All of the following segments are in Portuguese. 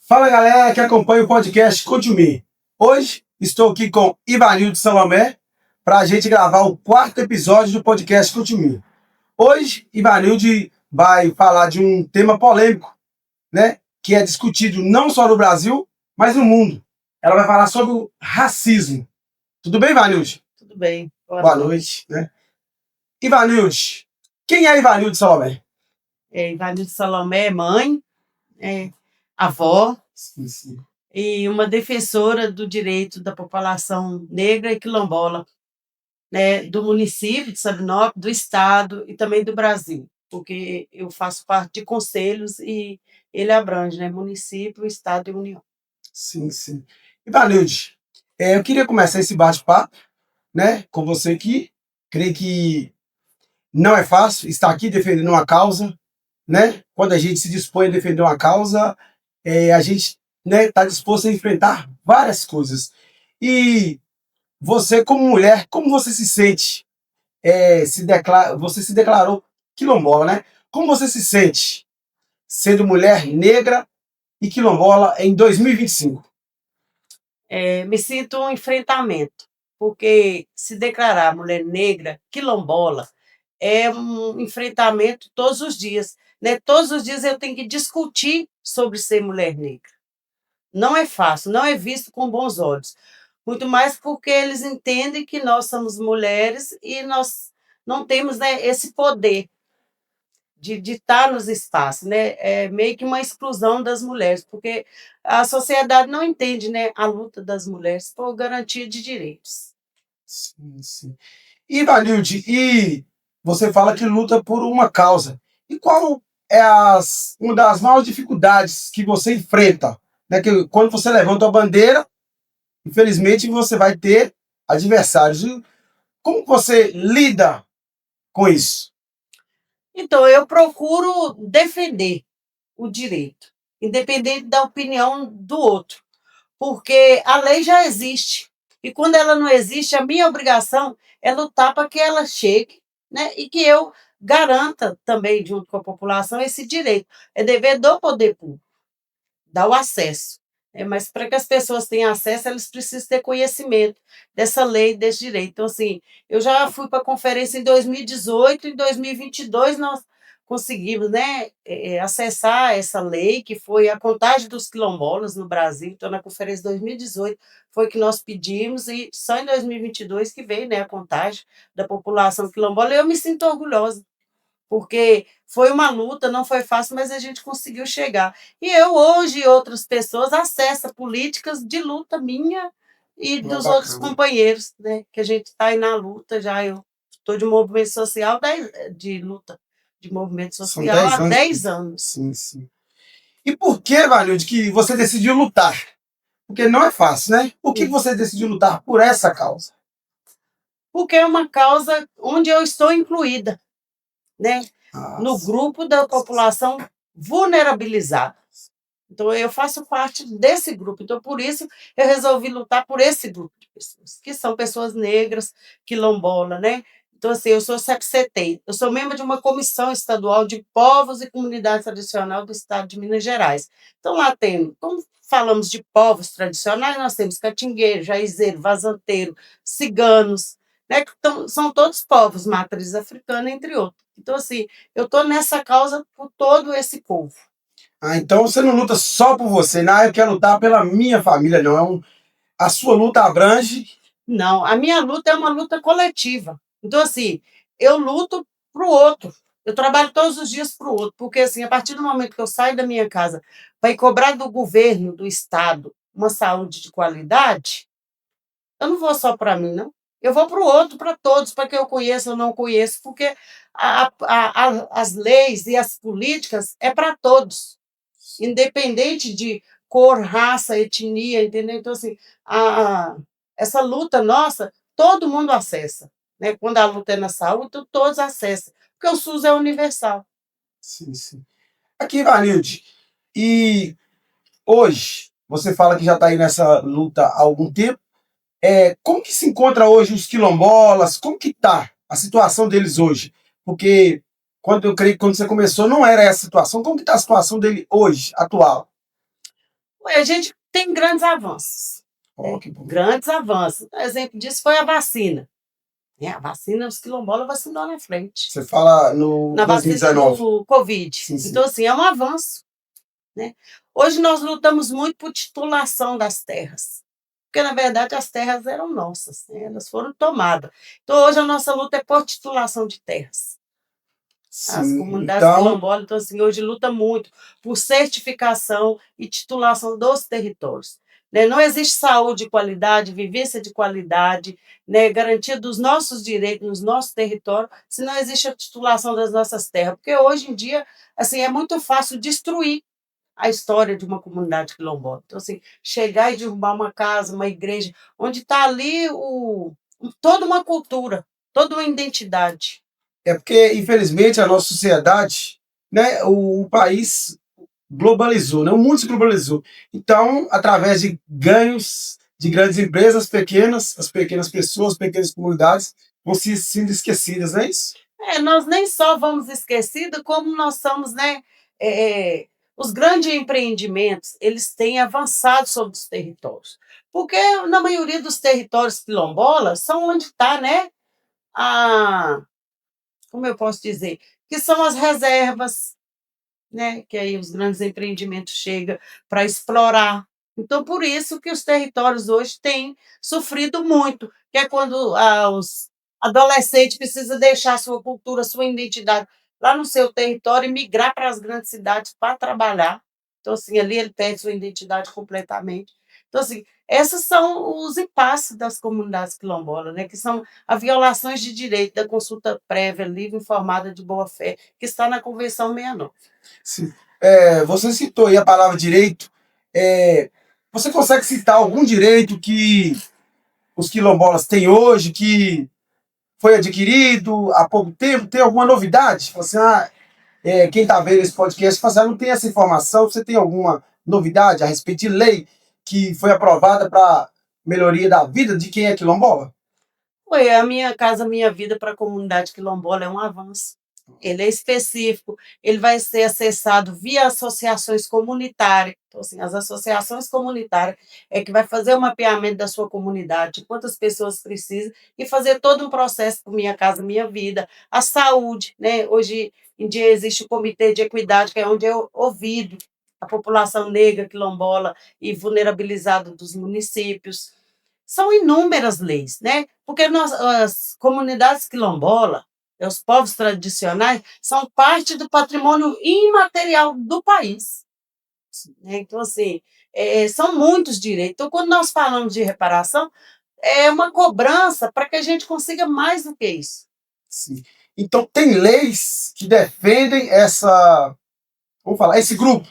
Fala galera que acompanha o podcast Conte Me. Hoje estou aqui com Ivanildo Salomé para a gente gravar o quarto episódio do podcast Conte Me. Hoje Ivanildo vai falar de um tema polêmico, né? Que é discutido não só no Brasil, mas no mundo. Ela vai falar sobre o racismo. Tudo bem, Ivanildo? Tudo bem. Boa noite, né? Ivanildo, quem é Ivanildo Salomé? Ivanildo Salomé é mãe, avó Sim. e uma defensora do direito da população negra e quilombola, né, do município de Sabinópolis, do estado e também do Brasil, porque eu faço parte de conselhos e ele abrange, né, município, estado e união. Sim. Ivanildo, eu queria começar esse bate-papo, né, com você aqui. Creio que não é fácil estar aqui defendendo uma causa, né? Quando a gente se dispõe a defender uma causa, a gente, né, está disposto a enfrentar várias coisas. E você, como mulher, como você se sente? Você se declarou quilombola, né? Como você se sente sendo mulher negra e quilombola em 2025? Me sinto um enfrentamento, porque se declarar mulher negra, quilombola, é um enfrentamento todos os dias, né? Todos os dias eu tenho que discutir sobre ser mulher negra. Não é fácil, não é visto com bons olhos. Muito mais porque eles entendem que nós somos mulheres e nós não temos, né, esse poder de estar nos espaços, né? É meio que uma exclusão das mulheres, porque a sociedade não entende, né, a luta das mulheres por garantia de direitos. Sim. E, Vanilde, e você fala que luta por uma causa. E qual é uma das maiores dificuldades que você enfrenta? Né? Que quando você levanta a bandeira, infelizmente você vai ter adversários. E como você lida com isso? Então, eu procuro defender o direito, independente da opinião do outro, porque a lei já existe. E quando ela não existe, a minha obrigação é lutar para que ela chegue, né? E que eu garanta também, junto com a população, esse direito. É dever do poder público dar o acesso. Mas para que as pessoas tenham acesso, elas precisam ter conhecimento dessa lei, desse direito. Então, assim, eu já fui para a conferência em 2018, em 2022 nós conseguimos, né, acessar essa lei, que foi a contagem dos quilombolas no Brasil. Então, na conferência de 2018 foi que nós pedimos, e só em 2022 que veio, né, a contagem da população quilombola, e eu me sinto orgulhosa, porque foi uma luta, não foi fácil, mas a gente conseguiu chegar. E eu hoje e outras pessoas acessam políticas de luta minha e dos outros companheiros, né? Que a gente está aí na luta já. Eu estou de movimento social, de luta de movimento social há 10 anos. Sim. E por que, Vanilde, que você decidiu lutar? Porque não é fácil, né? Por que você decidiu lutar por essa causa? Porque é uma causa onde eu estou incluída, né? No grupo da população vulnerabilizada. Então, eu faço parte desse grupo. Então, por isso, eu resolvi lutar por esse grupo de pessoas, que são pessoas negras, quilombola, né? Então, assim, eu sou CEPCETEI, eu sou membro de uma comissão estadual de povos e comunidades tradicionais do estado de Minas Gerais. Então, lá tem, como falamos de povos tradicionais, nós temos catingueiro, jaizeiro, vazanteiro, ciganos, né? Então, são todos povos, matriz africana, entre outros. Então, assim, eu estou nessa causa por todo esse povo. Então você não luta só por você, não, eu quero lutar pela minha família, não. A sua luta abrange. Não, a minha luta é uma luta coletiva. Então, assim, eu luto para o outro. Eu trabalho todos os dias para o outro, porque, assim, a partir do momento que eu saio da minha casa para ir cobrar do governo, do Estado, uma saúde de qualidade, eu não vou só para mim, não. Eu vou para o outro, para todos, para quem eu conheço ou não conheço, porque as leis e as políticas é para todos, independente de cor, raça, etnia, entendeu? Então, assim, essa luta nossa, todo mundo acessa, né? Quando a luta é na saúde, todos acessam, porque o SUS é universal. Sim. Aqui, Vanilde, e hoje, você fala que já está aí nessa luta há algum tempo, como que se encontra hoje os quilombolas? Como que está a situação deles hoje? Porque eu creio que quando você começou não era essa situação. Como que está a situação dele hoje, atual? A gente tem grandes avanços, Ó, que bom. grandes avanços. Um exemplo disso foi a vacina. A vacina, os quilombolas vacinou na frente. Você fala no Na vacina 2019. do Covid. Sim, sim. Então, assim, é um avanço. Né? Hoje nós lutamos muito por titulação das terras, porque na verdade as terras eram nossas, né? Elas foram tomadas. Então hoje a nossa luta é por titulação de terras. As Sim, comunidades então, quilombolas, então, assim, hoje luta muito por certificação e titulação dos territórios. Né? Não existe saúde de qualidade, vivência de qualidade, né? Garantia dos nossos direitos nos nossos territórios, se não existe a titulação das nossas terras. Porque hoje em dia, assim, é muito fácil destruir a história de uma comunidade quilombola. Então, assim, chegar e derrubar uma casa, uma igreja, onde está ali toda uma cultura, toda uma identidade. é porque, infelizmente, a nossa sociedade, né, o país globalizou, né, o mundo se globalizou. Então, através de ganhos de grandes empresas pequenas, as pequenas pessoas, as pequenas comunidades vão se sendo esquecidas, não é isso? Nós nem só vamos esquecidos, como nós somos, né? é, os grandes empreendimentos, eles têm avançado sobre os territórios. Porque na maioria dos territórios quilombolas são onde está, né? A, como eu posso dizer? Que são as reservas, né? Que aí os grandes empreendimentos chegam para explorar. Então, por isso que os territórios hoje têm sofrido muito, que é quando os adolescentes precisam deixar sua cultura, sua identidade lá no seu território e migrar para as grandes cidades para trabalhar. Então, assim, ali ele perde sua identidade completamente. Então, assim, esses são os impasses das comunidades quilombolas, né? Que são as violações de direito da consulta prévia, livre, informada, de boa-fé, que está na Convenção 69. Sim. Você citou aí a palavra direito. Você consegue citar algum direito que os quilombolas têm hoje, que foi adquirido há pouco tempo? Tem alguma novidade? Assim, quem está vendo esse podcast não tem essa informação. Você tem alguma novidade a respeito de lei que foi aprovada para melhoria da vida de quem é quilombola? Foi a Minha Casa Minha Vida para a comunidade quilombola é um avanço. Ele é específico, ele vai ser acessado via associações comunitárias. Então, assim, as associações comunitárias é que vai fazer o mapeamento da sua comunidade, de quantas pessoas precisam, e fazer todo um processo com Minha Casa Minha Vida. A saúde, né? Hoje em dia existe o Comitê de Equidade, que é onde é ouvido a população negra, quilombola e vulnerabilizada dos municípios. São inúmeras leis, né? Porque as comunidades quilombolas, os povos tradicionais, são parte do patrimônio imaterial do país. Né? Então, assim, são muitos direitos. Então, quando nós falamos de reparação, é uma cobrança para que a gente consiga mais do que isso. Sim. Então, tem leis que defendem vamos falar, esse grupo.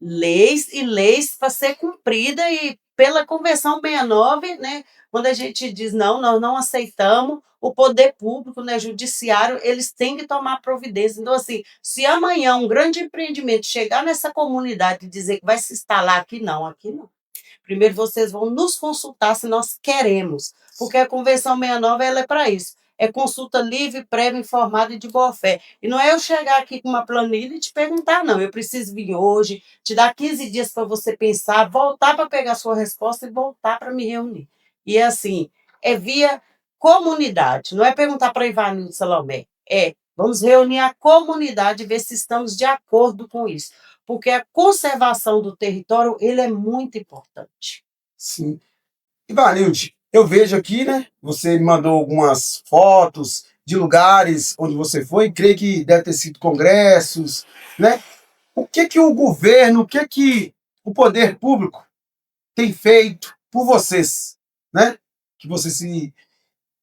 Leis e leis para ser cumprida e pela Convenção 69, né, quando a gente diz não, nós não aceitamos, o poder público, né, judiciário, eles têm que tomar providência. Então, assim, se amanhã um grande empreendimento chegar nessa comunidade e dizer que vai se instalar aqui não, aqui não. Primeiro vocês vão nos consultar se nós queremos, porque a Convenção 69 ela é para isso. É consulta livre, prévia, informada e de boa-fé. E não é eu chegar aqui com uma planilha e te perguntar, não. Eu preciso vir hoje, te dar 15 dias para você pensar, voltar para pegar sua resposta e voltar para me reunir. E é assim, é via comunidade. Não é perguntar para Ivanildo Salomé. Vamos reunir a comunidade e ver se estamos de acordo com isso, porque a conservação do território ele é muito importante. Sim. Ivanilde, eu vejo aqui, né? Você me mandou algumas fotos de lugares onde você foi, creio que deve ter sido congressos, né? O que que o governo, o que que o poder público tem feito por vocês, né? Que você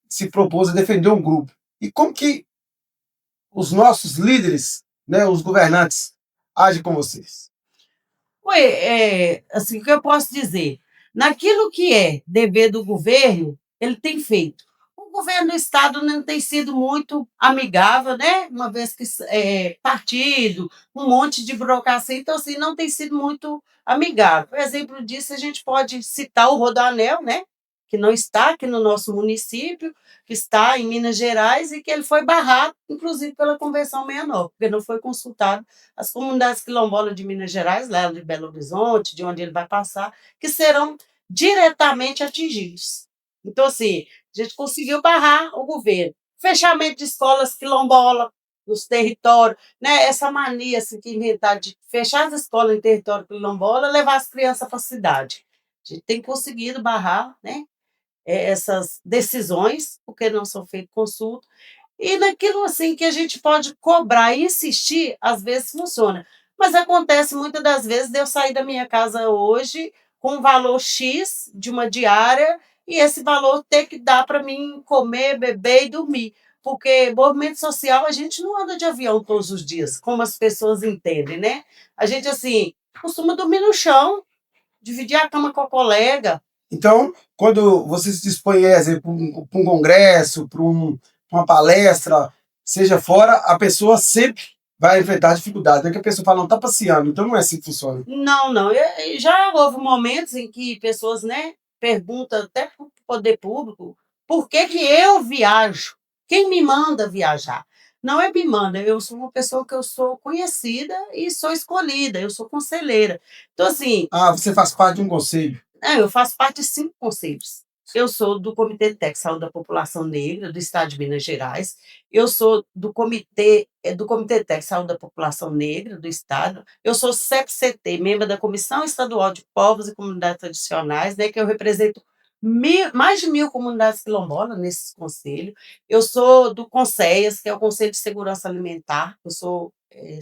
se propôs a defender um grupo. E como que os nossos líderes, né, os governantes, agem com vocês? Assim, o que eu posso dizer? Naquilo que é dever do governo, ele tem feito. O governo do Estado não tem sido muito amigável, né? Uma vez que partido, um monte de burocracia, então, assim, não tem sido muito amigável. Exemplo disso, a gente pode citar o Rodoanel, né? que não está aqui no nosso município, que está em Minas Gerais e que ele foi barrado, inclusive pela Convenção 69, porque não foi consultado as comunidades quilombolas de Minas Gerais, lá de Belo Horizonte, de onde ele vai passar, que serão diretamente atingidos. Então, assim, a gente conseguiu barrar o governo. Fechamento de escolas quilombolas nos territórios, né? Essa mania assim, que inventaram de fechar as escolas em território quilombola e levar as crianças para a cidade. A gente tem conseguido barrar, né, essas decisões, porque não são feitas consultas, e naquilo assim que a gente pode cobrar e insistir, às vezes funciona. Mas acontece muitas das vezes de eu sair da minha casa hoje com um valor X de uma diária e esse valor ter que dar para mim comer, beber e dormir. Porque movimento social, a gente não anda de avião todos os dias, como as pessoas entendem, né? A gente, assim, costuma dormir no chão, dividir a cama com a colega. Então, quando você se dispõe, exemplo, para um congresso, para uma palestra, seja fora, a pessoa sempre vai enfrentar dificuldades. Não é que a pessoa fala, não, está passeando, então não é assim que funciona. Não, não. Já houve momentos em que pessoas, né, perguntam até para o poder público por que que eu viajo? Quem me manda viajar? Não é me manda, eu sou uma pessoa que eu sou conhecida e sou escolhida, eu sou conselheira. Então, assim, Ah, você faz parte de um conselho. eu faço parte de 5 conselhos. Eu sou do Comitê Técnico de Saúde da População Negra do Estado de Minas Gerais. Eu sou do Comitê Técnico de Saúde da População Negra do Estado. Eu sou CEP-CT, membro da Comissão Estadual de Povos e Comunidades Tradicionais, né, que eu represento mais de 1.000 comunidades quilombolas nesse conselho. Eu sou do CONSEAS, que é o Conselho de Segurança Alimentar. Eu sou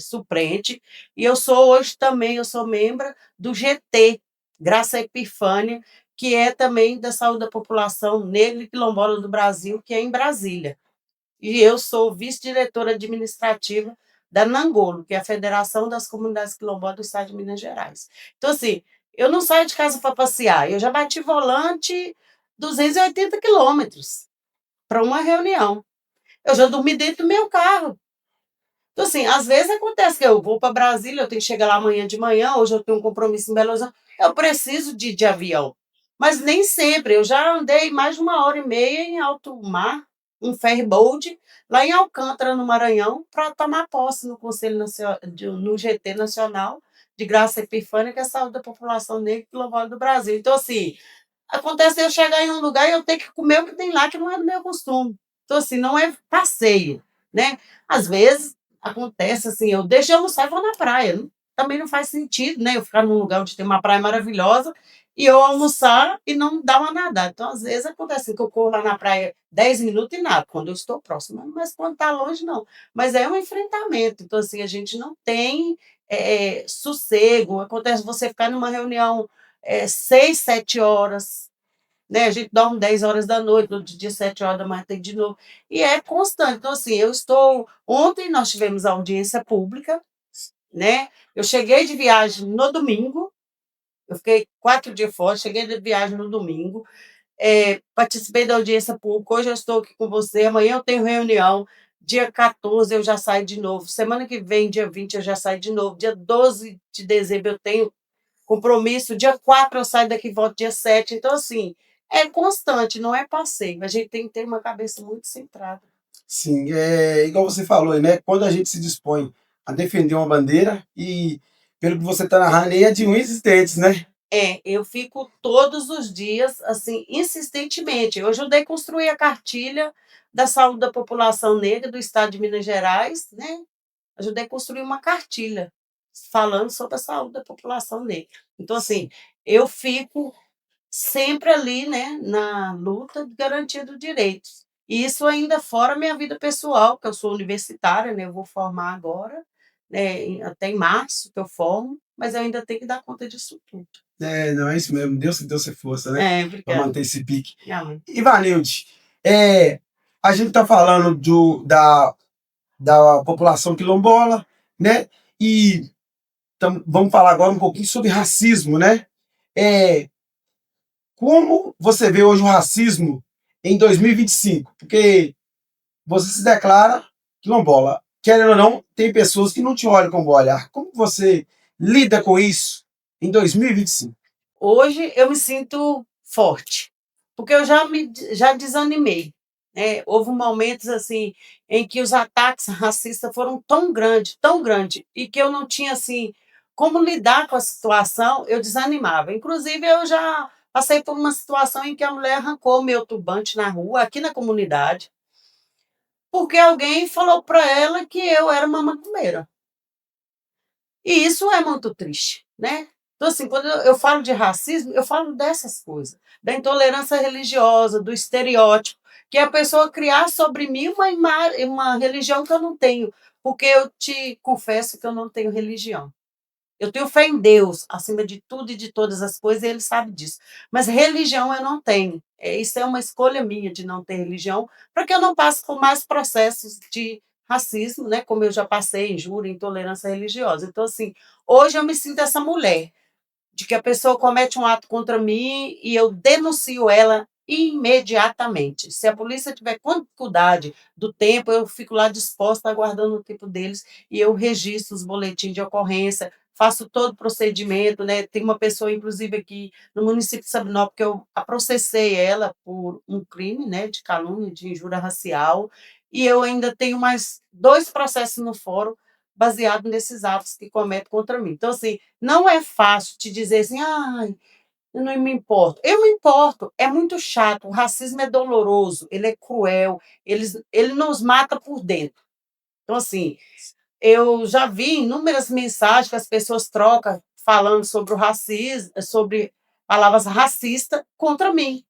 suplente. E eu sou hoje também, eu sou membro do GT, Graça Epifânia, que é também da saúde da população negra e quilombola do Brasil, que é em Brasília. E eu sou vice-diretora administrativa da Nangolo, que é a Federação das Comunidades Quilombolas do Estado de Minas Gerais. Então, assim, eu não saio de casa para passear, eu já bati volante 280 quilômetros para uma reunião. Eu já dormi dentro do meu carro. Então, assim, às vezes acontece que eu vou para Brasília, eu tenho que chegar lá amanhã de manhã, hoje eu tenho um compromisso em Belo Horizonte, eu preciso de avião. Mas nem sempre, eu já andei mais de 1h30 em alto mar, um ferryboat, lá em Alcântara, no Maranhão, para tomar posse no Conselho Nacional, no GT Nacional de Graça Epifânia, que é a saúde da população negra e quilombola do Brasil. Então, assim, acontece eu chegar em um lugar e eu ter que comer o que tem lá, que não é do meu costume. Então, assim, não é passeio, né? Às vezes acontece assim, eu deixo de almoçar e vou na praia. Também não faz sentido, né? Eu ficar num lugar onde tem uma praia maravilhosa e eu almoçar e não dar uma nadada. Então, às vezes acontece que eu corro lá na praia 10 minutos e nada, quando eu estou próxima, mas quando está longe, não. Mas é um enfrentamento. Então, assim, a gente não tem sossego. Acontece você ficar numa reunião 6, 7 horas, né? A gente dorme 10 horas da noite, no outro dia, 7 horas da manhã, tem de novo. E é constante. Então, assim, ontem nós tivemos audiência pública, né? Eu cheguei de viagem no domingo, eu fiquei 4 dias fora, cheguei de viagem no domingo, participei da audiência pública, hoje eu estou aqui com você, amanhã eu tenho reunião, dia 14 eu já saio de novo, semana que vem, dia 20 eu já saio de novo, dia 12 de dezembro eu tenho compromisso, dia 4 eu saio daqui e volto dia 7. Então, assim, é constante, não é passeio. A gente tem que ter uma cabeça muito centrada. Sim, é igual você falou, né? Quando a gente se dispõe a defender uma bandeira e, pelo que você está narrando, aí é de unhas e dentes, né? Eu fico todos os dias, assim, insistentemente. Eu ajudei a construir a cartilha da saúde da população negra do estado de Minas Gerais, né? Ajudei a construir uma cartilha falando sobre a saúde da população negra. Então, assim, eu fico sempre ali, né, na luta de garantia dos direitos. E isso ainda fora minha vida pessoal, que eu sou universitária, né, eu vou formar agora, né, até em março que eu formo, mas eu ainda tenho que dar conta disso tudo. Não, é isso mesmo. Deus que deu você força, né? Para Obrigada. manter esse pique. Minha mãe. Ivanilde, a gente está falando da população quilombola, né? E vamos falar agora um pouquinho sobre racismo, né? Como você vê hoje o racismo em 2025? Porque você se declara quilombola. Querendo ou não, tem pessoas que não te olham com bom olhar. Como você lida com isso em 2025? Hoje eu me sinto forte, porque eu já desanimei, né. Houve momentos, assim, em que os ataques racistas foram tão grande, e que eu não tinha, assim, como lidar com a situação, eu desanimava. Inclusive, eu já passei por uma situação em que a mulher arrancou meu turbante na rua, aqui na comunidade, porque alguém falou para ela que eu era uma macumbeira. E isso é muito triste, né. Então, assim, quando eu falo de racismo, eu falo dessas coisas, da intolerância religiosa, do estereótipo, que é a pessoa criar sobre mim uma religião que eu não tenho, porque eu te confesso que eu não tenho religião. Eu tenho fé em Deus, acima de tudo e de todas as coisas, e ele sabe disso. Mas religião eu não tenho. Isso é uma escolha minha de não ter religião, para que eu não passe por mais processos de racismo, né, como eu já passei, injúria, intolerância religiosa. Então, assim, hoje eu me sinto essa mulher de que a pessoa comete um ato contra mim e eu denuncio ela imediatamente. Se a polícia tiver com dificuldade do tempo, eu fico lá disposta, aguardando o tempo deles, e eu registro os boletins de ocorrência, faço todo o procedimento, né. Tem uma pessoa, inclusive, aqui no município de Sabinópolis, que eu a processei ela por um crime, né, de calúnia, de injúria racial, e eu ainda tenho mais 2 processos no fórum baseado nesses atos que comete contra mim. Então, assim, não é fácil te dizer assim: "Ai, eu não me importo". Eu me importo, é muito chato, o racismo é doloroso, ele é cruel, ele nos mata por dentro. Então, assim, eu já vi inúmeras mensagens que as pessoas trocam falando sobre o racismo, sobre palavras racistas contra mim.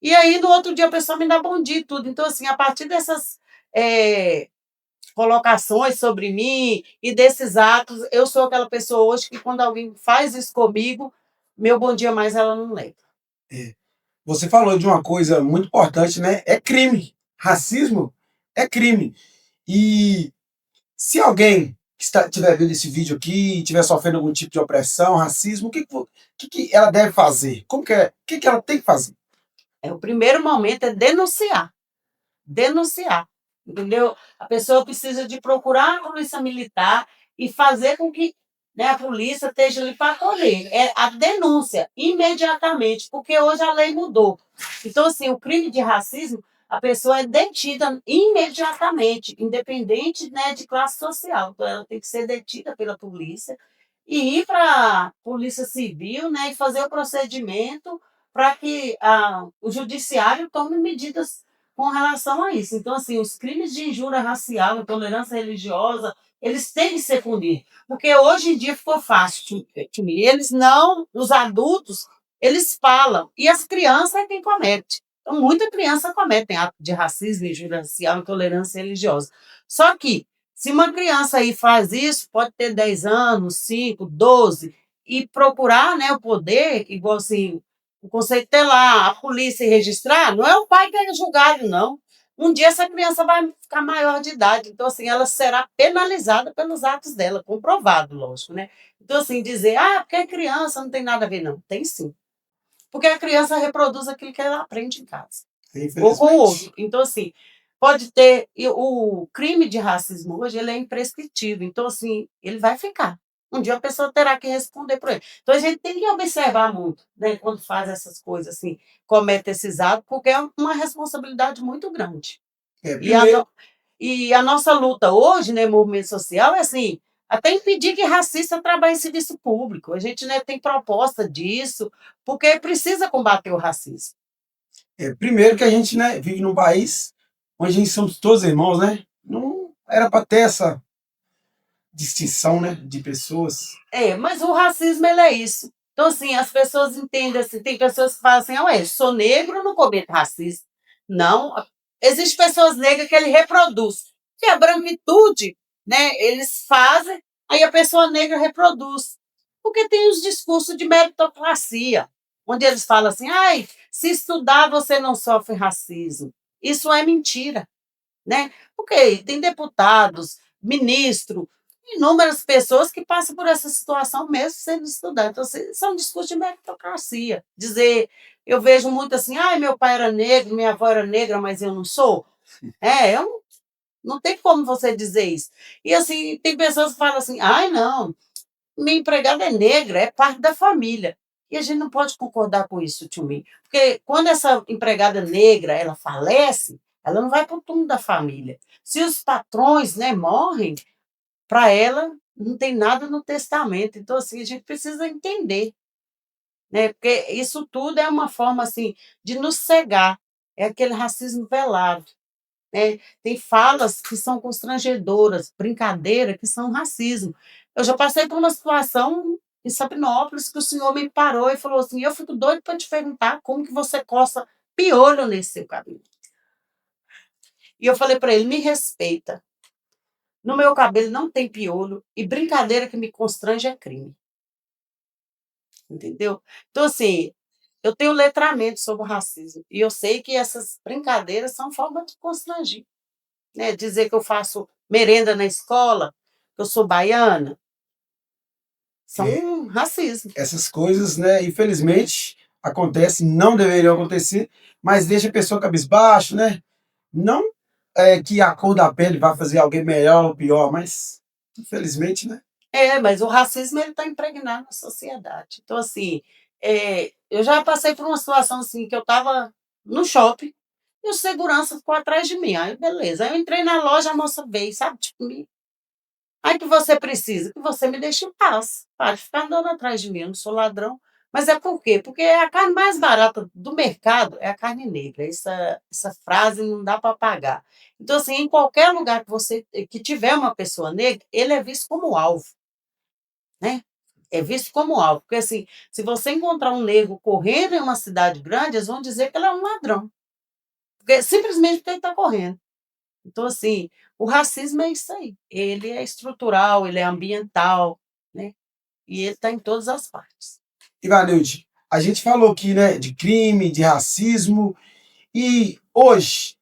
E aí, no outro dia, a pessoa me dá bom dia e tudo. Então, assim, a partir dessas, eh colocações sobre mim e desses atos, eu sou aquela pessoa hoje que quando alguém faz isso comigo, meu bom dia mais ela não lembra. É. Você falou de uma coisa muito importante, né? É crime. Racismo é crime. E se alguém que estiver vendo esse vídeo aqui, estiver sofrendo algum tipo de opressão, racismo, o que ela deve fazer? Como que é? O que ela tem que fazer? O primeiro momento é denunciar, denunciar, entendeu? A pessoa precisa de procurar a polícia militar e fazer com que, né, a polícia esteja ali para acolher. É a denúncia, imediatamente, porque hoje a lei mudou. Então, assim, o crime de racismo, a pessoa é detida imediatamente, independente, né, de classe social. Então, ela tem que ser detida pela polícia e ir para a polícia civil, né, e fazer o procedimento para que o judiciário tome medidas com relação a isso. Então, assim, os crimes de injúria racial, intolerância religiosa, eles têm que ser punidos. Porque hoje em dia ficou fácil punir. Eles não, os adultos, eles falam, e as crianças é quem comete. Então, muita criança comete ato de racismo, injúria racial, intolerância religiosa. Só que, se uma criança aí faz isso, pode ter 10 anos, 5, 12, e procurar, né, o poder, igual assim, o conceito ter lá, a polícia registrar, não é o pai que é julgado, não. Um dia essa criança vai ficar maior de idade, então, assim, ela será penalizada pelos atos dela, comprovado, lógico, né. Então, assim, dizer: "Ah, porque é criança, não tem nada a ver", não, tem sim. Porque a criança reproduz aquilo que ela aprende em casa, ou com o Infelizmente. outro. Então, assim, pode ter e o crime de racismo hoje, ele é imprescritível, então, assim, ele vai ficar. Um dia a pessoa terá que responder por ele. Então a gente tem que observar muito, né, quando faz essas coisas, assim, comete esses atos, porque é uma responsabilidade muito grande. E a Primeiro, no e a nossa luta hoje, né, movimento social, é assim, até impedir que racista trabalhe em serviço público. A gente, né, tem proposta disso, porque precisa combater o racismo. primeiro que a gente, né, vive num país onde a gente somos todos irmãos, né? Não era para ter essa distinção, né, de pessoas. Mas o racismo ele é isso. Então, assim, as pessoas entendem assim, tem pessoas que falam assim: "Ah, ué, sou negro, não cometo racismo". Não, existe pessoas negras que ele reproduz, que a branquitude, né, eles fazem, aí a pessoa negra reproduz. Porque tem os discursos de meritocracia, onde eles falam assim: "Ai, se estudar você não sofre racismo". Isso é mentira, né? Porque tem deputados, ministro, inúmeras pessoas que passam por essa situação mesmo sendo estudante. Então, assim, isso é um discurso de meritocracia. Dizer, eu vejo muito assim, ai, meu pai era negro, minha avó era negra, mas eu não sou. Eu não tem como você dizer isso. E assim, tem pessoas que falam assim, ai, não, minha empregada é negra, é parte da família. E a gente não pode concordar com isso, Tchumi. Porque quando essa empregada negra ela falece, ela não vai para o túmulo da família. Se os patrões, né, morrem, para ela não tem nada no testamento. Então, assim, a gente precisa entender, né? Porque isso tudo é uma forma assim de nos cegar. É aquele racismo velado, né? Tem falas que são constrangedoras, brincadeira que são racismo. Eu já passei por uma situação em Sapinópolis que o senhor me parou e falou assim: eu fico doido para te perguntar como que você coça piolho nesse seu cabelo. E eu falei para ele: me respeita. No meu cabelo não tem piolho e brincadeira que me constrange é crime. Entendeu? Então, assim, eu tenho letramento sobre o racismo e eu sei que essas brincadeiras são forma de constranger, né? Dizer que eu faço merenda na escola, que eu sou baiana, são É, um racismo. essas coisas, né, infelizmente, acontecem, não deveriam acontecer, mas deixa a pessoa cabisbaixo, né? Não que a cor da pele vai fazer alguém melhor ou pior, mas infelizmente, né? É, mas o racismo ele está impregnado na sociedade. Então, assim, eu já passei por uma situação assim que eu estava no shopping e o segurança ficou atrás de mim. Aí, beleza. Aí eu entrei na loja, a moça veio, sabe? Tipo, aí que você precisa? Que você me deixe em paz. Para de ficar andando atrás de mim, eu não sou ladrão. Mas é por quê? Porque a carne mais barata do mercado é a carne negra. Essa frase não dá para pagar. Então, assim, em qualquer lugar que tiver uma pessoa negra, ele é visto como alvo, né? É visto como alvo. Porque, assim, se você encontrar um negro correndo em uma cidade grande, eles vão dizer que ele é um ladrão. Porque, simplesmente porque ele está correndo. Então, assim, o racismo é isso aí. Ele é estrutural, ele é ambiental, né? E ele está em todas as partes. Ivanilde, a gente falou aqui, né, de crime, de racismo, e hoje,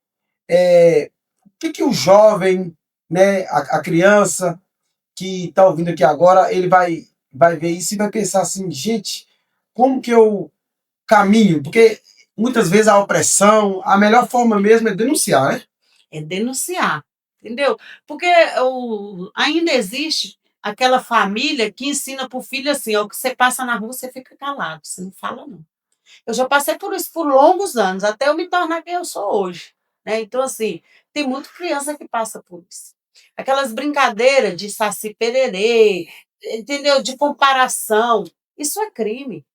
o que o jovem, né, a criança que está ouvindo aqui agora, ele vai ver isso e vai pensar assim, gente, como que eu caminho? Porque muitas vezes a opressão, a melhor forma mesmo é denunciar, né? É denunciar, entendeu? Porque ainda existe aquela família que ensina para o filho assim: ó, o que você passa na rua, você fica calado, você não fala, não. Eu já passei por isso por longos anos, até eu me tornar quem eu sou hoje, né. Então, assim, tem muita criança que passa por isso. Aquelas brincadeiras de Saci-Pererê, entendeu, de comparação, isso é crime,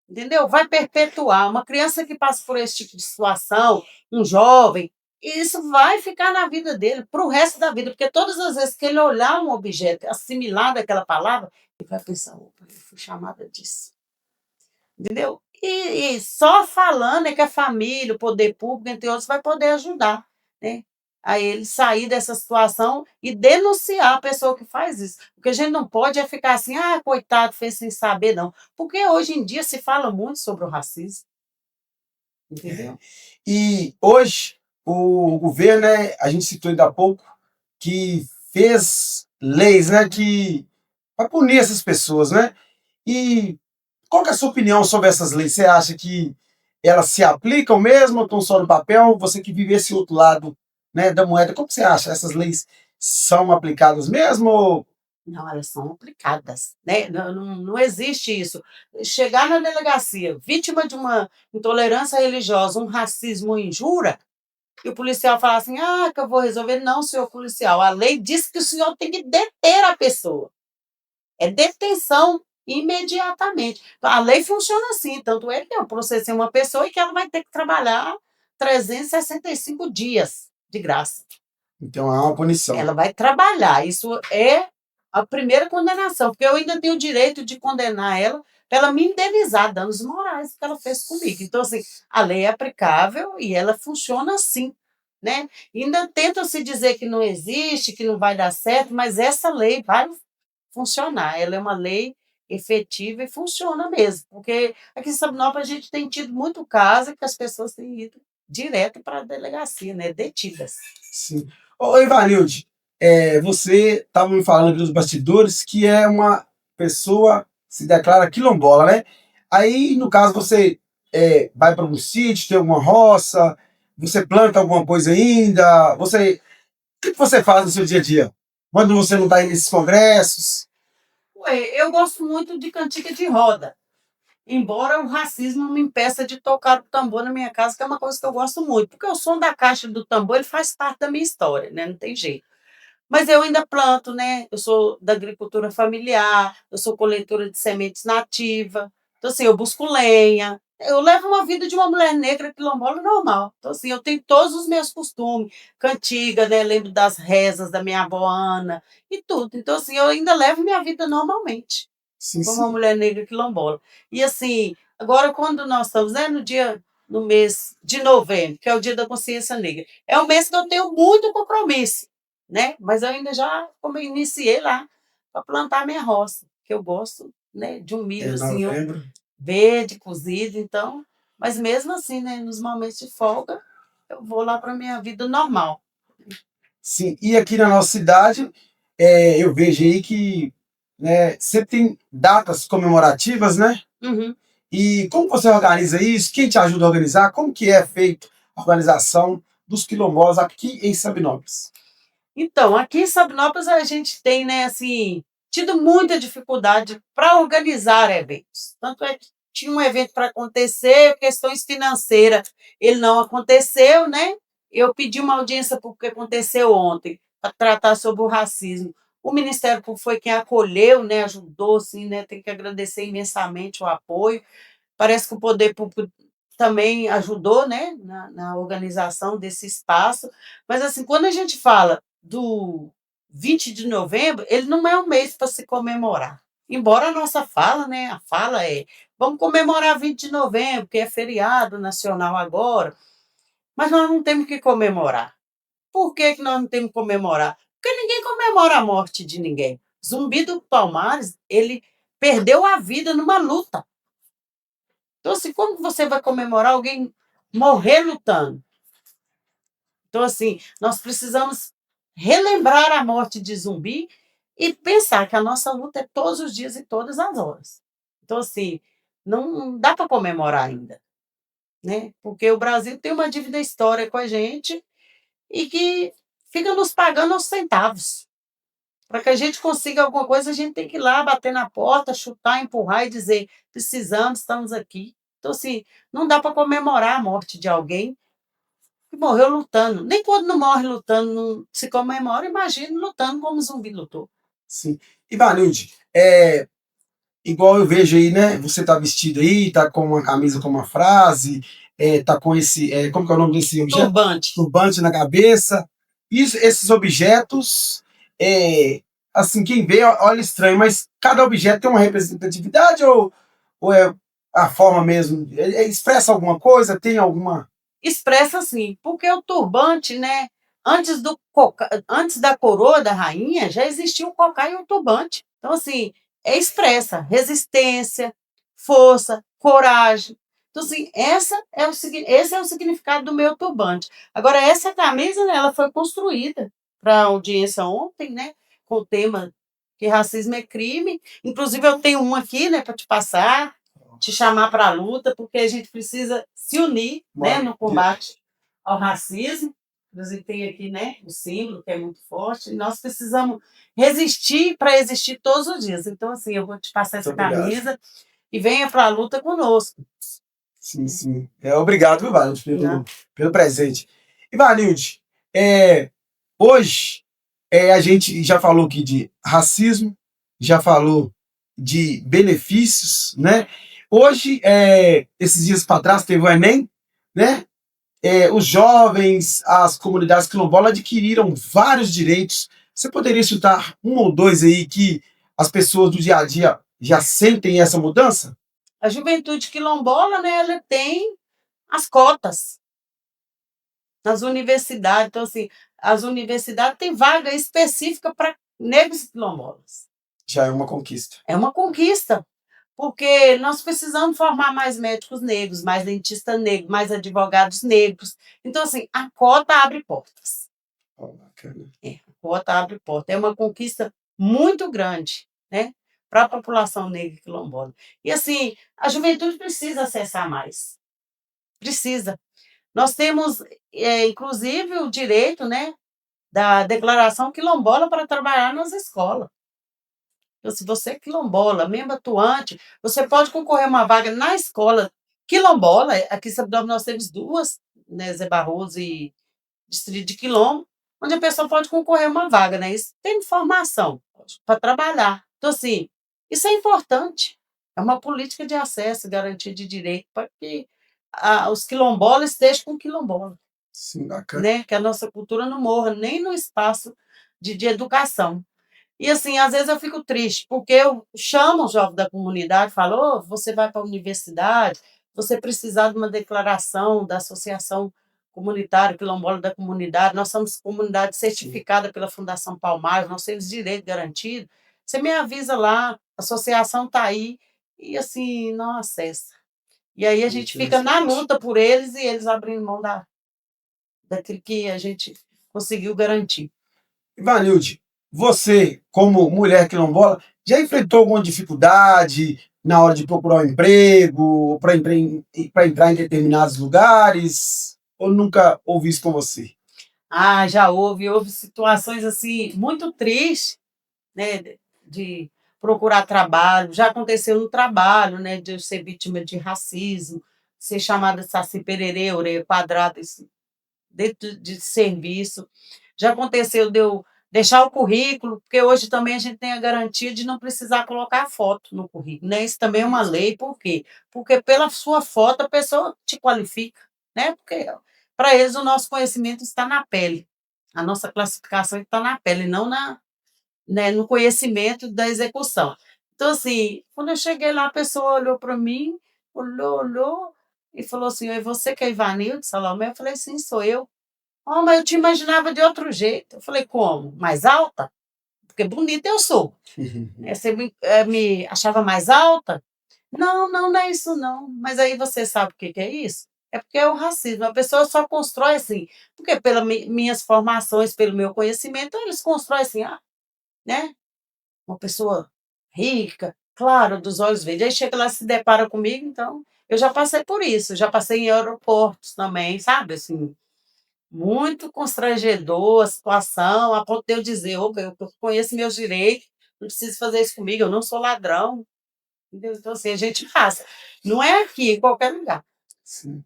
entendeu. Vai perpetuar. Uma criança que passa por esse tipo de situação, um jovem, isso vai ficar na vida dele para o resto da vida, porque todas as vezes que ele olhar um objeto assimilado àquela palavra, ele vai pensar: "Opa, eu fui chamada disso". Entendeu? E só falando é que a família, o poder público, entre outros, vai poder ajudar, né, a ele sair dessa situação e denunciar a pessoa que faz isso. O que a gente não pode é ficar assim: "Ah, coitado, fez sem saber", não. Porque hoje em dia se fala muito sobre o racismo, entendeu? E hoje o governo, né, a gente citou ainda há pouco, que fez leis, né, que para punir essas pessoas, né? E qual que é a sua opinião sobre essas leis? Você acha que elas se aplicam mesmo ou estão só no papel? Você que vive esse outro lado, né, da moeda, como que você acha? Essas leis são aplicadas mesmo? Não, elas são aplicadas, né, não existe isso. Chegar na delegacia, vítima de uma intolerância religiosa, um racismo, uma injúria, e o policial falar assim: "Ah, que eu vou resolver". Não, senhor policial, a lei diz que o senhor tem que deter a pessoa. É detenção imediatamente. A lei funciona assim, tanto é que eu processei uma pessoa e que ela vai ter que trabalhar 365 dias de graça. Então há uma punição. Ela vai trabalhar, isso é a primeira condenação, porque eu ainda tenho o direito de condenar ela para ela me indenizar danos morais que ela fez comigo. Então, assim, a lei é aplicável e ela funciona assim, né. Ainda tentam se dizer que não existe, que não vai dar certo, mas essa lei vai funcionar, ela é uma lei efetiva e funciona mesmo, porque aqui em Sabinópolis a gente tem tido muito caso que as pessoas têm ido direto para a delegacia, né, detidas. Sim. Ô, Ivanilde, você estava me falando dos bastidores que é uma pessoa se declara quilombola, né? Aí, no caso, você vai para um sítio, tem alguma roça, você planta alguma coisa ainda, o que você faz no seu dia a dia? Quando você não está indo nesses congressos? Ué, eu gosto muito de cantiga de roda. embora o racismo não me impeça de tocar o tambor na minha casa, que é uma coisa que eu gosto muito, porque o som da caixa do tambor, ele faz parte da minha história, né, não tem jeito. Mas eu ainda planto, né, eu sou da agricultura familiar, eu sou coletora de sementes nativa, então assim, eu busco lenha, eu levo uma vida de uma mulher negra quilombola normal. Então assim, eu tenho todos os meus costumes, cantiga, né, lembro das rezas da minha avó Ana e tudo. Então assim, eu ainda levo minha vida normalmente, Sim, como uma sim. mulher negra quilombola. E assim, agora quando nós estamos, né, no mês de novembro, que é o Dia da Consciência Negra, é um mês que eu tenho muito compromisso, né? Mas eu ainda já, como eu iniciei lá, para plantar minha roça, que eu gosto, né, de um milho É assim, ó, novembro. verde, cozido, então, mas mesmo assim, né, nos momentos de folga, eu vou lá para minha vida normal. Sim, e aqui na nossa cidade, eu vejo aí que, né, sempre tem datas comemorativas, né? Uhum. E como você organiza isso? Quem te ajuda a organizar? Como que é feito a organização dos quilombolas aqui em Sabinópolis? Então, aqui em Sabinópolis a gente tem, né, assim, tido muita dificuldade para organizar eventos. Tanto é que tinha um evento para acontecer, questões financeiras, ele não aconteceu, né? Eu pedi uma audiência porque aconteceu ontem, para tratar sobre o racismo. O Ministério Público foi quem acolheu, né, ajudou, assim, né, tem que agradecer imensamente o apoio. Parece que o poder público também ajudou, né, na organização desse espaço. Mas, assim, quando a gente fala do 20 de novembro, ele não é um mês para se comemorar. Embora a nossa fala, né, a fala é: vamos comemorar 20 de novembro, que é feriado nacional agora, mas nós não temos que comemorar. Por que, que nós não temos que comemorar? Porque ninguém comemora a morte de ninguém. Zumbi do Palmares, ele perdeu a vida numa luta. Então, assim, como que você vai comemorar alguém morrer lutando? Então, assim, nós precisamos relembrar a morte de Zumbi e pensar que a nossa luta é todos os dias e todas as horas. Então, assim, não dá para comemorar ainda, né? Porque o Brasil tem uma dívida histórica com a gente e que fica nos pagando aos centavos. Para que a gente consiga alguma coisa, a gente tem que ir lá, bater na porta, chutar, empurrar e dizer: precisamos, estamos aqui. Então, assim, não dá para comemorar a morte de alguém que morreu lutando. Nem quando não morre lutando não se comemora, imagina lutando como Zumbi lutou. Sim. Ivanilde, igual eu vejo aí, né? Você tá vestido aí, tá com uma camisa com uma frase, tá com esse, como que é o nome desse objeto? Turbante. Turbante na cabeça. Isso, esses objetos, assim, quem vê olha estranho, mas cada objeto tem uma representatividade ou é a forma mesmo? Expressa alguma coisa? Tem alguma. Expressa assim, porque o turbante, né? Antes da coroa da rainha, já existia o cocá e o turbante. Então, assim, expressa resistência, força, coragem. Então, assim, esse é o significado do meu turbante. Agora, essa camisa, né, ela foi construída para a audiência ontem, né? Com o tema que racismo é crime. Inclusive, eu tenho um aqui, né, para te passar, te chamar para a luta, porque a gente precisa se unir, né, no combate ao racismo. Inclusive tem aqui, né, o símbolo que é muito forte. E nós precisamos resistir para existir todos os dias. Então, assim, eu vou te passar Muito essa obrigado. camisa e venha para a luta conosco. Sim, sim. Obrigado, Ivanilde, Né? pelo presente. Ivanilde, hoje a gente já falou aqui de racismo, já falou de benefícios, né? Hoje, esses dias para trás, teve o Enem, né? Os jovens, as comunidades quilombolas adquiriram vários direitos. Você poderia citar um ou dois aí que as pessoas do dia a dia já sentem essa mudança? A juventude quilombola, né, ela tem as cotas nas universidades. Então, assim, as universidades têm vaga específica para negros e quilombolas. Já é uma conquista. É uma conquista, porque nós precisamos formar mais médicos negros, mais dentistas negros, mais advogados negros. Então, assim, a cota abre portas. Oh, bacana. A cota abre portas. É uma conquista muito grande, né, para a população negra e quilombola. E, assim, a juventude precisa acessar mais. Precisa. Nós temos, inclusive, o direito, né, da declaração quilombola para trabalhar nas escolas. Então, se você é quilombola, mesmo atuante, você pode concorrer a uma vaga na escola quilombola. Aqui em Sabidão nós temos duas, né, Zé Barroso e Distrito de Quilombo, onde a pessoa pode concorrer a uma vaga, né? Isso tem formação para trabalhar. Então, assim, isso é importante. É uma política de acesso, garantia de direito, para que os quilombolas estejam com quilombola, Sim, bacana. né? Que a nossa cultura não morra nem no espaço de educação. E assim, às vezes eu fico triste, porque eu chamo o jovem da comunidade, falo: "Ô, você vai para a universidade, você precisar de uma declaração da Associação Comunitária Quilombola da Comunidade, nós somos comunidade Sim, certificada pela Fundação Palmares, nós temos direito garantido, você me avisa lá, a associação está aí", e assim, não acessa. E aí a gente fica na interessante. luta por eles e eles abrindo mão daquilo que a gente conseguiu garantir. Ivanilde, você, como mulher quilombola, já enfrentou alguma dificuldade na hora de procurar um emprego, para entrar em determinados lugares? Ou nunca houve isso com você? Ah, já houve situações, assim, muito tristes, né, de procurar trabalho. Já aconteceu no trabalho, né, de eu ser vítima de racismo, ser chamada de saci pererê, orelha quadrada, isso dentro de serviço. Já aconteceu de eu deixar o currículo, porque hoje também a gente tem a garantia de não precisar colocar foto no currículo, né, isso também é uma lei, por quê? Porque pela sua foto a pessoa te qualifica, né, porque para eles o nosso conhecimento está na pele, a nossa classificação está na pele, não né, no conhecimento da execução. Então, assim, quando eu cheguei lá, a pessoa olhou para mim, olhou e falou assim: "E você que é Ivanilde Salomé?" Eu falei: "Sim, sou eu". "Oh, mas eu te imaginava de outro jeito". Eu falei: "Como? Mais alta? Porque bonita eu sou, né, você me achava mais alta?". "Não, não, não é isso não". "Mas aí você sabe o que que é isso?". É porque é o racismo, a pessoa só constrói assim, porque pela minhas formações, pelo meu conhecimento, eles constroem assim: "Ah, né, uma pessoa rica, clara, dos olhos verdes". Aí chega lá, se depara comigo, então eu já passei por isso, já passei em aeroportos também, sabe, assim, muito constrangedor a situação, a ponto de eu dizer: "Opa, eu conheço meus direitos, não precisa fazer isso comigo, eu não sou ladrão", entendeu. Então, assim, a gente passa. Não é aqui, em qualquer lugar. Sim.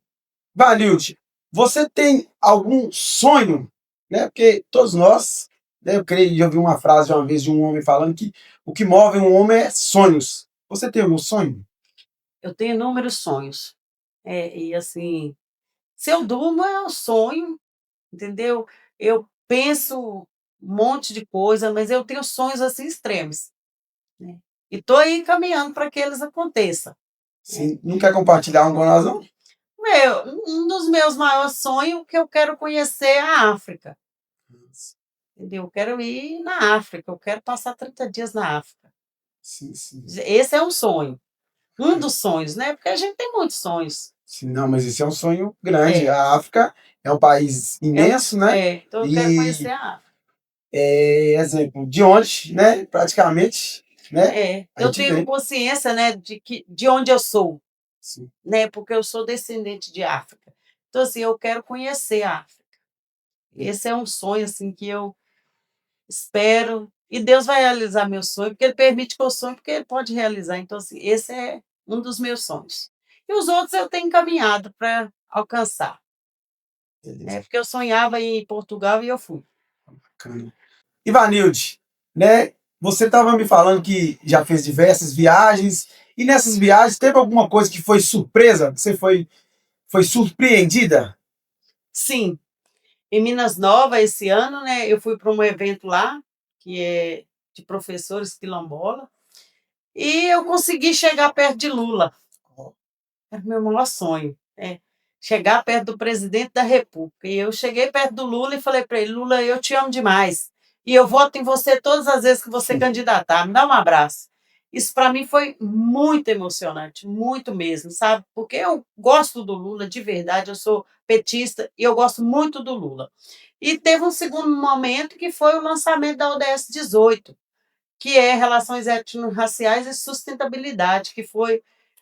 Vanilde, você tem algum sonho, né? Porque todos nós, né, eu creio, já ouvi uma frase uma vez de um homem falando que o que move um homem é sonhos. Você tem algum sonho? Eu tenho inúmeros sonhos, e assim, se eu durmo é um sonho, entendeu. Eu penso um monte de coisa, mas eu tenho sonhos, assim, extremos, né, e estou aí caminhando para que eles aconteçam, né. Sim, não quer compartilhar um com nós, não? Um dos meus maiores sonhos que eu quero conhecer a África, entendeu. Eu quero ir na África, eu quero passar 30 dias na África. Sim, sim. Esse é um sonho, um dos sonhos, né, porque a gente tem muitos sonhos. Sim, não, mas esse é um sonho grande. É, A África é um país imenso, né? então eu quero conhecer E a África. é exemplo de onde, né? Praticamente, né? A Eu gente tenho vem. consciência, né, de onde eu sou, Sim, né, porque eu sou descendente de África. Então, assim, eu quero conhecer a África. Esse é um sonho, assim, que eu espero, e Deus vai realizar meu sonho, porque Ele permite que eu sonhe, porque Ele pode realizar. Então, assim, esse é um dos meus sonhos. E os outros eu tenho caminhado para alcançar, né, beleza. porque eu sonhava em ir em Portugal e eu fui. Bacana. Ivanilde, né? Você estava me falando que já fez diversas viagens, e nessas viagens teve alguma coisa que foi surpresa? Você foi surpreendida? Sim, em Minas Novas, esse ano, né, eu fui para um evento lá, que é de professores quilombola, e eu consegui chegar perto de Lula. Era o meu maior sonho, chegar perto do presidente da república. E eu cheguei perto do Lula e falei para ele: "Lula, eu te amo demais, e eu voto em você todas as vezes que você candidatar, me dá um abraço". Isso para mim foi muito emocionante, muito mesmo, sabe, porque eu gosto do Lula de verdade, eu sou petista e eu gosto muito do Lula. E teve um segundo momento que foi o lançamento da ODS 18, que é Relações Étnico-Raciais e Sustentabilidade, que foi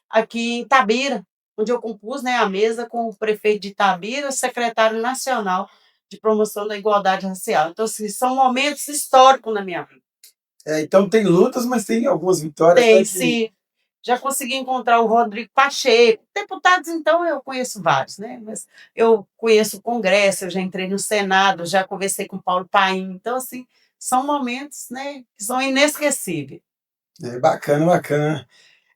aqui em Itabira, onde eu compus, né, a mesa com o prefeito de Itabira, o secretário nacional de promoção da igualdade racial. Então, assim, são momentos históricos na minha vida. Então tem lutas, mas tem algumas vitórias, né, Tem, que sim. Já consegui encontrar o Rodrigo Pacheco. Deputados, então, eu conheço vários, né? Mas eu conheço o Congresso, eu já entrei no Senado, já conversei com o Paulo Paim. Então, assim, são momentos, né, que são inesquecíveis. é bacana, bacana.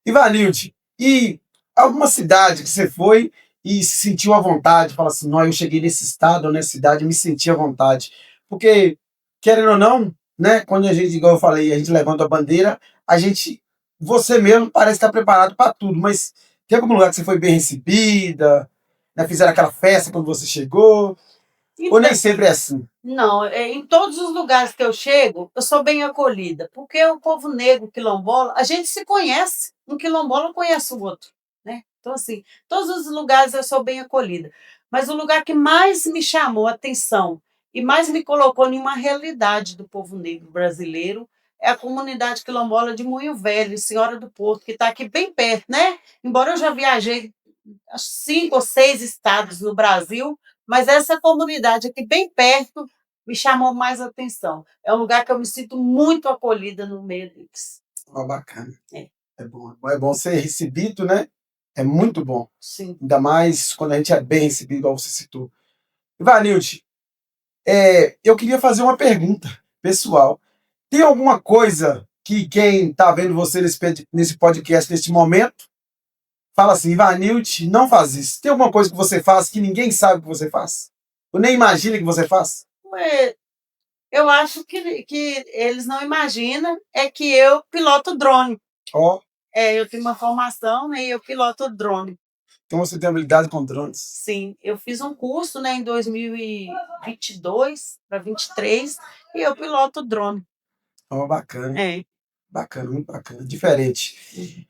Ivanilde, e alguma cidade que você foi e se sentiu à vontade, fala assim, não, eu cheguei nesse estado ou nessa cidade e me senti à vontade. Porque, querendo ou não, né, quando a gente, igual eu falei, a gente levanta a bandeira, a gente, você mesmo parece estar preparado para tudo, mas tem algum lugar que você foi bem recebida, né, fizeram aquela festa quando você chegou, ou nem Então, sempre é assim? não, em todos os lugares que eu chego, eu sou bem acolhida, porque o povo negro, quilombola, a gente se conhece, um quilombola conhece o outro, né? Então, assim, todos os lugares eu sou bem acolhida. Mas o lugar que mais me chamou a atenção e mais me colocou em uma realidade do povo negro brasileiro é a comunidade quilombola de Moinho Velho, Senhora do Porto, que está aqui bem perto, né? Embora eu já viajei acho 5 ou 6 estados no Brasil, mas essa comunidade aqui bem perto me chamou mais atenção. É um lugar que eu me sinto muito acolhida no meio deles. Ó, bacana. É, É bom ser recebido, né? É muito bom. sim. Ainda mais quando a gente é bem recebido, igual você citou. Ivanilde, eu queria fazer uma pergunta pessoal. Tem alguma coisa que quem está vendo você nesse podcast, neste momento, fala assim, Ivanilde, não faz isso. Tem alguma coisa que você faz que ninguém sabe que você faz? Ou nem imagina que você faz? Ué, eu acho que eles não imaginam é que eu piloto drone. Ó, Eu tenho uma formação, né, e eu piloto drone. então você tem habilidade com drones. Sim, eu fiz um curso, né, em 2022 para 23 e eu piloto drone. Ó, bacana, É. bacana, muito bacana, diferente.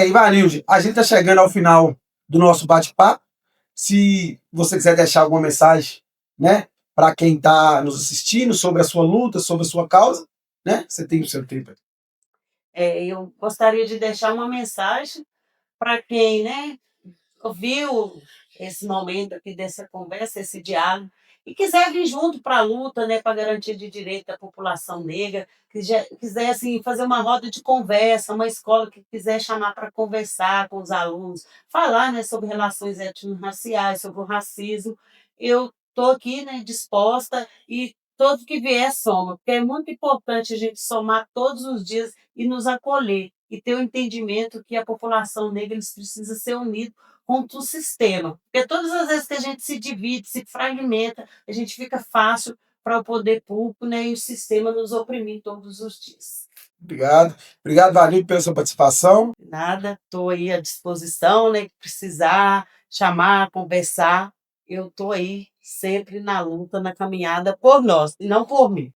Ivanilde, a gente está chegando ao final do nosso bate-papo. Se você quiser deixar alguma mensagem, né, para quem está nos assistindo sobre a sua luta, sobre a sua causa, né, você tem o seu tempo. Eu gostaria de deixar uma mensagem para quem, né, ouviu esse momento aqui dessa conversa, esse diálogo, e quiser vir junto para a luta, né, para a garantia de direito da população negra, quiser assim, fazer uma roda de conversa, uma escola que quiser chamar para conversar com os alunos, falar, né, sobre relações étnico-raciais, sobre o racismo, eu estou aqui, né, disposta e todo que vier soma, porque é muito importante a gente somar todos os dias e nos acolher e ter o entendimento que a população negra eles precisa ser unida contra o sistema. Porque todas as vezes que a gente se divide, se fragmenta, a gente fica fácil para o poder público, né, e o sistema nos oprimir todos os dias. Obrigado. Obrigado, Vanildo, pela sua participação. Nada, estou aí à disposição, né, que precisar, chamar, conversar, eu estou aí sempre na luta, na caminhada por nós, e não por mim.